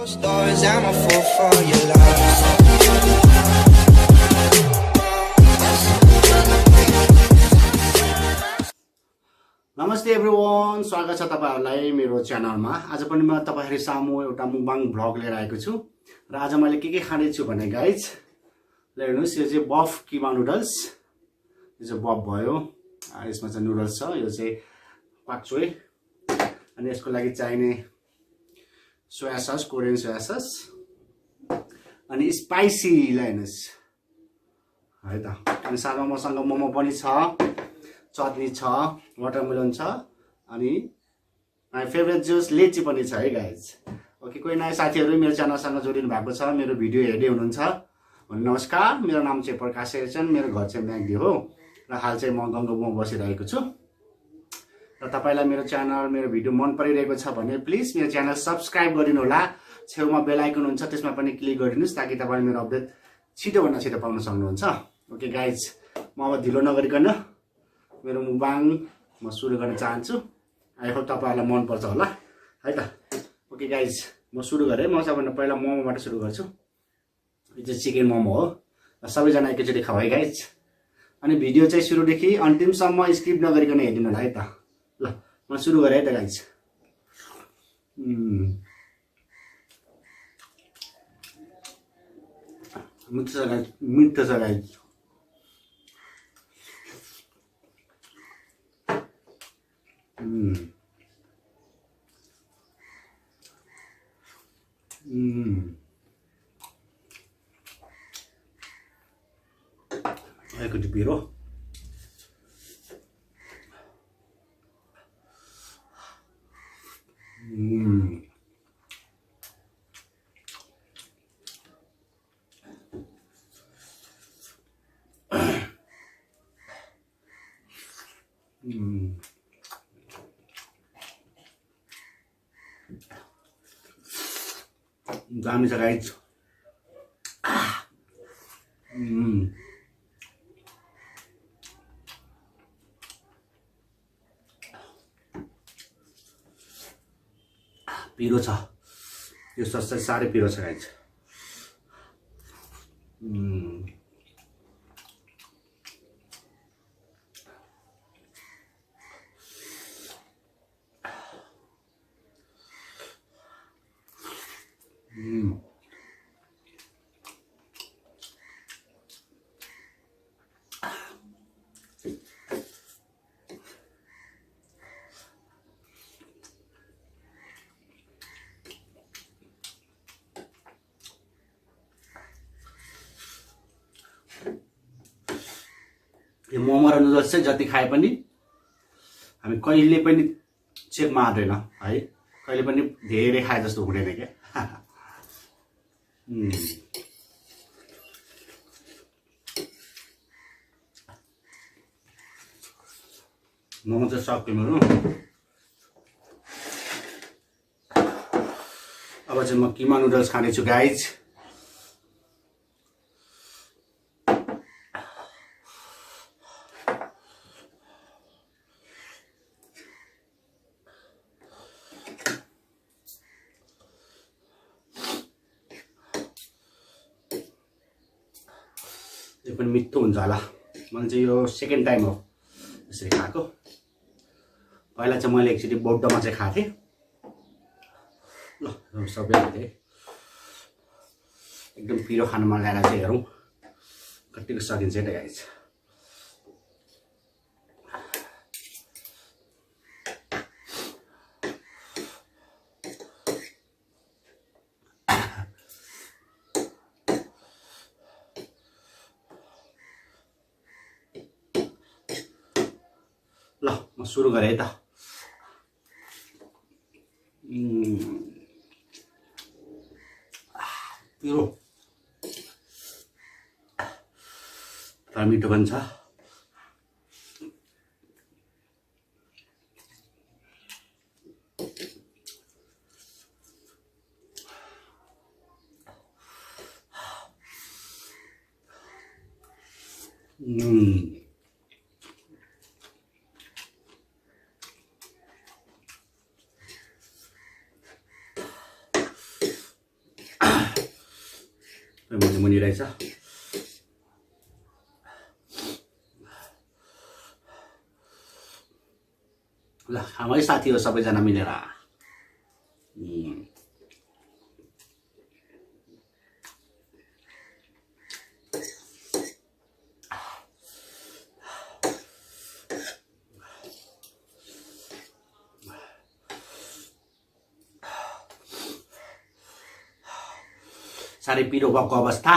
Stories, I'm a fool for your love. नमस्ते everyone, स्वागत छ तपाईहरुलाई मेरो च्यानलमा। आज पनि म तपाईहरु सामु एउटा मुकबाङ भ्लग लिएर आएको छु र आज मैले के खाने छु भने गाइज हेर्नुस्, यो चाहिँ बफ किमा नुडल्स। यो चाहिँ बफ भयो, यसमा चाहिँ नुडल्स छ। यो चाहिँ पाक्चोय अनि यसको लागि चाहिने soya sauce, Korean soya sauce अनि स्पाइसी हेर्नुस् है त। अनि साथमा मसँग मोमो पनि छ, चटनी छ, वाटरमेलन छ अनि माई फेभरेट जुस लिची पनि छ है गाइज। ओके, कोही नयाँ साथीहरु मेरो च्यानलसँग जोडिनु भएको छ, मेरो भिडियो हेर्दै हुनुहुन्छ भने नमस्कार। मेरो नाम चाहिँ प्रकाश शेरचन, मेरो घर चाहिँ म्याग्दी हो र हाल चाहिँ म गङ्गोमा बसिरहेको छु। र तपाईलाई मेरो च्यानल, मेरो भिडियो मन परिरहेको छ भने प्लिज मेरो च्यानल सब्स्क्राइब गरिदिनु होला। छेउमा बेल आइकन हुन्छ, त्यसमा पनि क्लिक गरिदिनुस् ताकि तपाईले मेरो अपडेट छिटो भन्दा छिटो पाउन सक्नुहुन्छ। ओके गाइज, म अब ढिलो नगरिकन मेरो मुकबाङ म सुरु गर्न चाहन्छु। आई होप तपाईहरुलाई मन पर्छ होला है त। ओके गाइज, म सुरु गरे। म सबभन्दा पहिला मोमोबाट सुरु गर्छु। यो चाहिँ चिकन मोमो हो र सबैजना एकैचोटि खाऊ है गाइज। अनि भिडियो चाहिँ सुरुदेखि अन्तिमसम्म स्किप नगरिकन हेर्दिनु होला है त। ल म सुरु गरे है त गाइज। मिठो छ guys. Ayo di biro. Dami sa guys. पिरो छ, यो सस चाहिँ साह्रै पिरो छ गाइज। यो मोमो र नुडल्स चाहिँ जति खाए पनि हामी कहिले पनि चेक मार्दैन है, कहिले पनि धेरै खाए जस्तो हुँदैन के। मोमो चाहिँ सक्यो मेरो। अब चाहिँ म किमा नुडल्स खानेछु गाइज। यो पनि मिठो हुन्छ होला। मैले चाहिँ यो सेकेन्ड टाइम हो यसरी खाएको। पहिला चाहिँ मैले एकचोटि बौद्धमा चाहिँ खाएको थिएँ। ल सबै खाँथेँ। एकदम पिरो खान मन लागेर चाहिँ हेरौँ कतिको सकिन्छ त गाइज। ल म सुरु गरेँ है त। पिरो तर मिठो पनि छ। मुनि रहेछ ल हाम्रै साथी हो सबैजना मिलेर साह्रै पिरो भएको अवस्था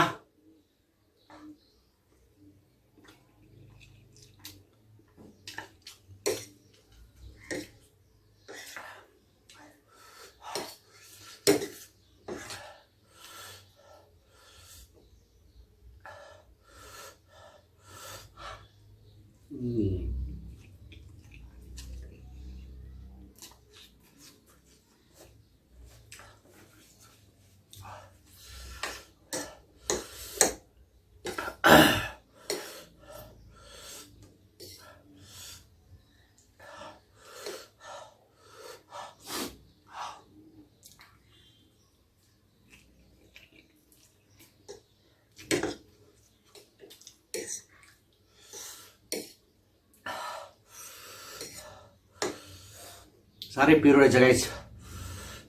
साह्रै पिरो रहेछ गाइस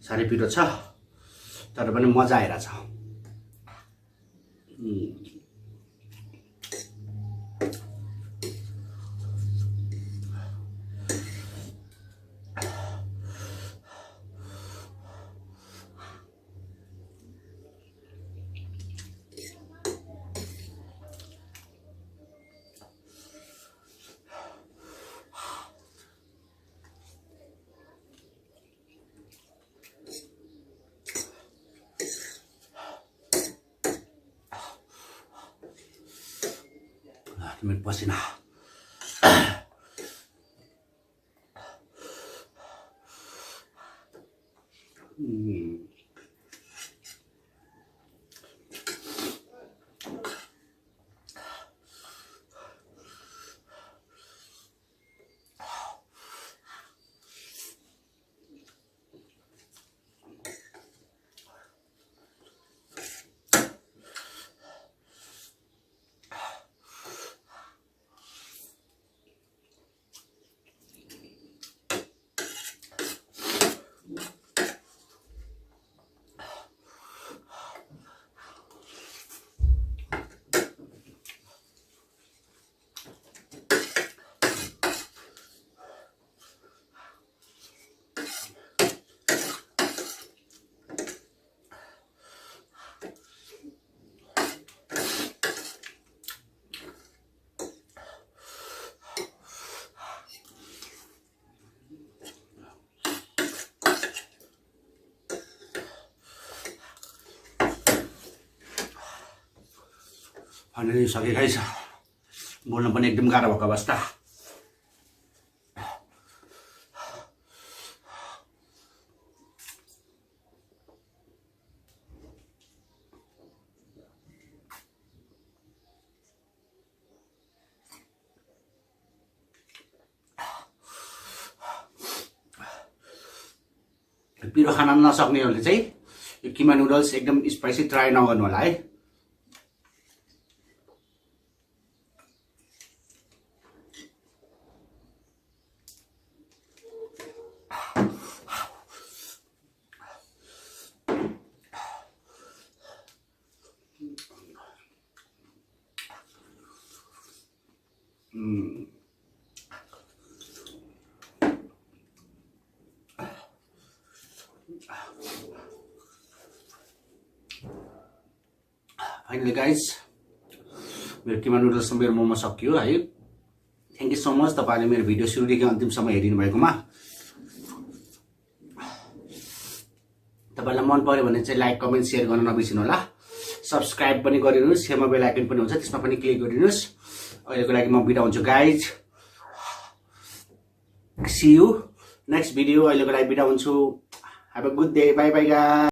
साह्रै पिरो छ तर पनि मजा आइरहेछ मेरो पसिना फाइनली सकेकै छ बोल्न पनि एकदम गाह्रो भएको अवस्था पिरो खान नसक्नेहरूले चाहिँ यो किमा नुडल्स एकदम स्पाइसी ट्राई नगर्नु होला है फाइनली गाइज मेरो किमा नुडल्स मेरो मोमो सकियो है थ्याङ्क यू सो मच तपाईँले मेरो भिडियो सुरुदेखि अन्तिमसम्म हेरिनु भएकोमा तपाईँलाई मन पर्यो भने चाहिँ लाइक कमेन्ट सेयर गर्न नबिर्सिनु होला सब्सक्राइब पनि गरिदिनुहोस् छेउमा बेल आइकन पनि हुन्छ त्यसमा पनि क्लिक गरिदिनुहोस् अहिलेको लागि म बिदा हुन्छु guys see you next video अहिलेको लागि बिदा हुन्छु have a good day bye bye guys